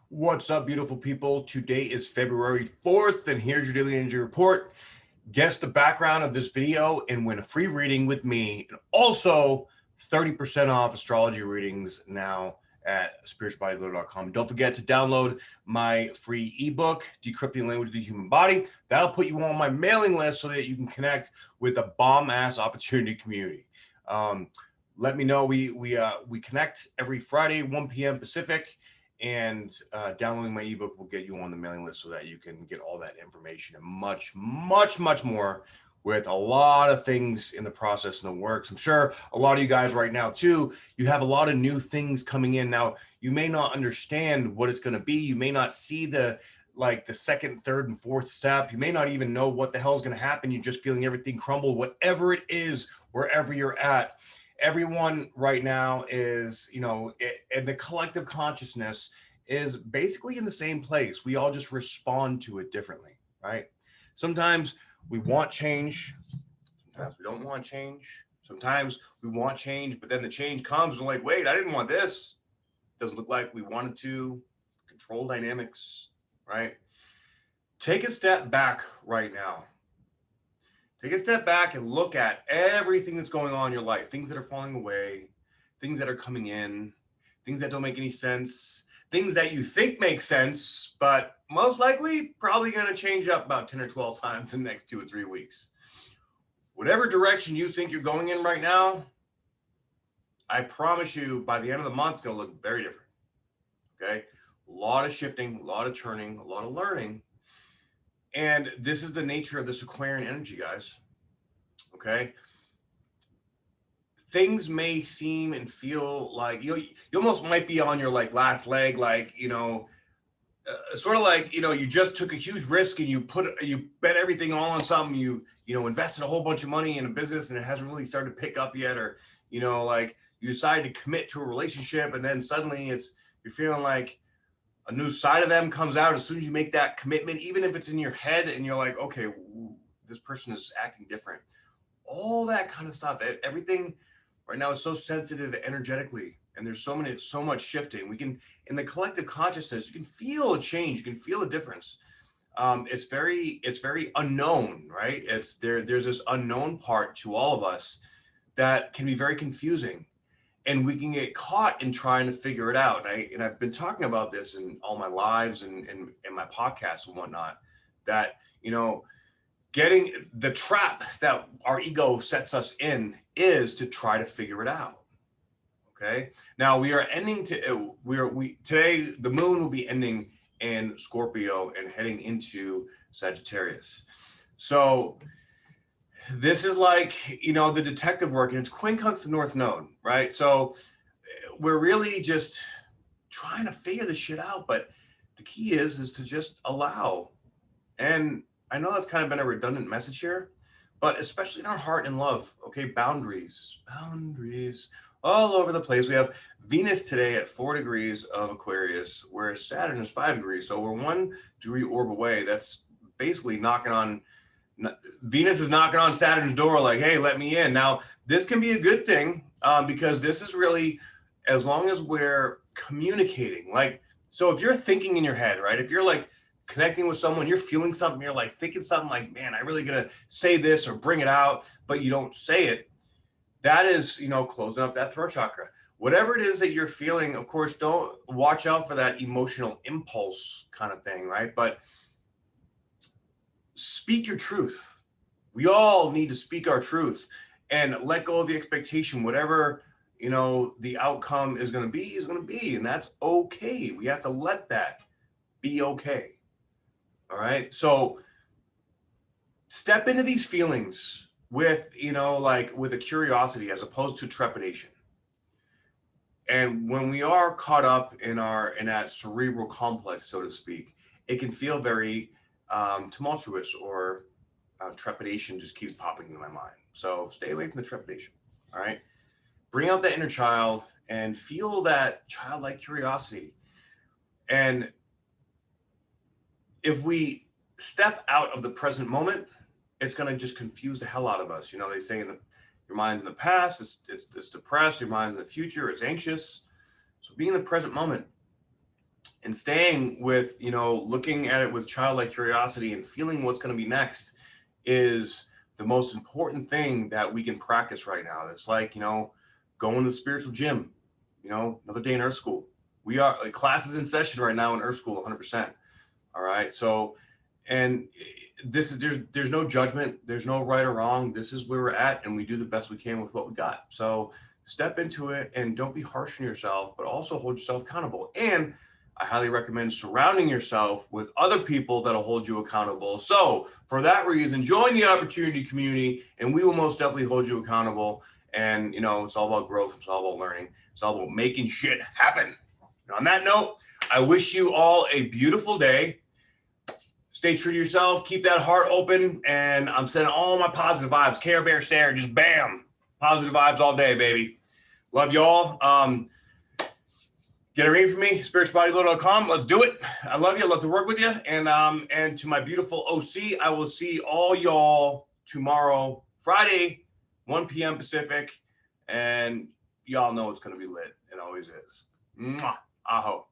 What's up, beautiful people? Today is February 4th, and here's your daily energy report. Guess the background of this video and win a free reading with me, and also 30% off astrology readings now at spiritualbodybuilder.com. Don't forget to download my free ebook, Decrypting the Language of the Human Body. That'll put you on my mailing list so that you can connect with a bomb-ass opportunity community. Let me know. We connect every Friday, 1 p.m. Pacific. And downloading my ebook will get you on the mailing list so that you can get all that information and much more, with a lot of things in the process in the works. I'm sure a lot of you guys right now too, you have a lot of new things coming in. Now, you may not understand what it's going to be. You may not see the second, third, and fourth step. You may not even know what the hell is going to happen. You're just feeling everything crumble, whatever it is, wherever you're at. Everyone right now is, and the collective consciousness is basically in the same place. We all just respond to it differently, right? Sometimes we want change. Sometimes we don't want change. Sometimes we want change, but then the change comes and we're like, wait, I didn't want this. Doesn't look like we wanted to. Control dynamics, right? Take a step back right now. Take a step back and look at everything that's going on in your life, things that are falling away, things that are coming in, things that don't make any sense, things that you think make sense, but most likely probably going to change up about 10 or 12 times in the next 2 or 3 weeks. Whatever direction you think you're going in right now, I promise you by the end of the month, it's going to look very different. Okay? A lot of shifting, a lot of turning, a lot of learning. And this is the nature of this Aquarian energy, guys. Okay. Things may seem and feel like you almost might be on your last leg, sort of like you just took a huge risk and you bet everything all on something. You invested a whole bunch of money in a business and it hasn't really started to pick up yet, or you decide to commit to a relationship and then suddenly you're feeling like a new side of them comes out as soon as you make that commitment, even if it's in your head and you're like, okay, this person is acting different. All that kind of stuff. Everything right now is so sensitive energetically, and there's so much shifting. We can, in the collective consciousness, you can feel a change. You can feel a difference. It's very unknown, right? There's this unknown part to all of us that can be very confusing. And we can get caught in trying to figure it out. And I've been talking about this in all my lives and my podcasts and whatnot, that, getting the trap that our ego sets us in is to try to figure it out. Okay. Now we are ending today, the moon will be ending in Scorpio and heading into Sagittarius. So this is like, the detective work, and it's quincunx the North Node, right? So we're really just trying to figure this shit out, but the key is to just allow. And I know that's kind of been a redundant message here, but especially in our heart and love, okay? Boundaries all over the place. We have Venus today at 4 degrees of Aquarius, whereas Saturn is 5 degrees. So we're 1 degree orb away. That's basically Venus is knocking on Saturn's door like, hey, let me in. Now, this can be a good thing because this is really, as long as we're communicating. So if you're thinking in your head, right? If you're connecting with someone, you're feeling something, you're thinking something like, man, I really gotta say this or bring it out, but you don't say it. That is, closing up that throat chakra. Whatever it is that you're feeling, of course, don't watch out for that emotional impulse kind of thing, right? But speak your truth. We all need to speak our truth and let go of the expectation. Whatever, the outcome is going to be, and that's okay. We have to let that be okay. All right. So step into these feelings with, with a curiosity as opposed to trepidation. And when we are caught up in that cerebral complex, so to speak, it can feel very tumultuous, or trepidation just keeps popping into my mind. So stay away from the trepidation. All right. Bring out the inner child and feel that childlike curiosity. And if we step out of the present moment, it's going to just confuse the hell out of us. They say your mind's in the past, it's depressed. Your mind's in the future, it's anxious. So be in the present moment. and staying with, looking at it with childlike curiosity and feeling what's going to be next is the most important thing that we can practice right now. It's like, going to the spiritual gym, another day in Earth School. We are classes in session right now in Earth School, 100%. All right. So, and this is, there's no judgment. There's no right or wrong. This is where we're at, and we do the best we can with what we got. So step into it and don't be harsh on yourself, but also hold yourself accountable. And I highly recommend surrounding yourself with other people that'll hold you accountable. So for that reason, join the opportunity community, and we will most definitely hold you accountable. And, it's all about growth. It's all about learning. It's all about making shit happen. And on that note, I wish you all a beautiful day. Stay true to yourself. Keep that heart open. And I'm sending all my positive vibes. Care Bear Stare, just bam. Positive vibes all day, baby. Love y'all. Get a reading from me, spiritualbodybuilder.com. Let's do it. I love you. I love to work with you. And to my beautiful OC, I will see all y'all tomorrow, Friday, 1 p.m. Pacific. And y'all know it's going to be lit. It always is. Mwah. Aho.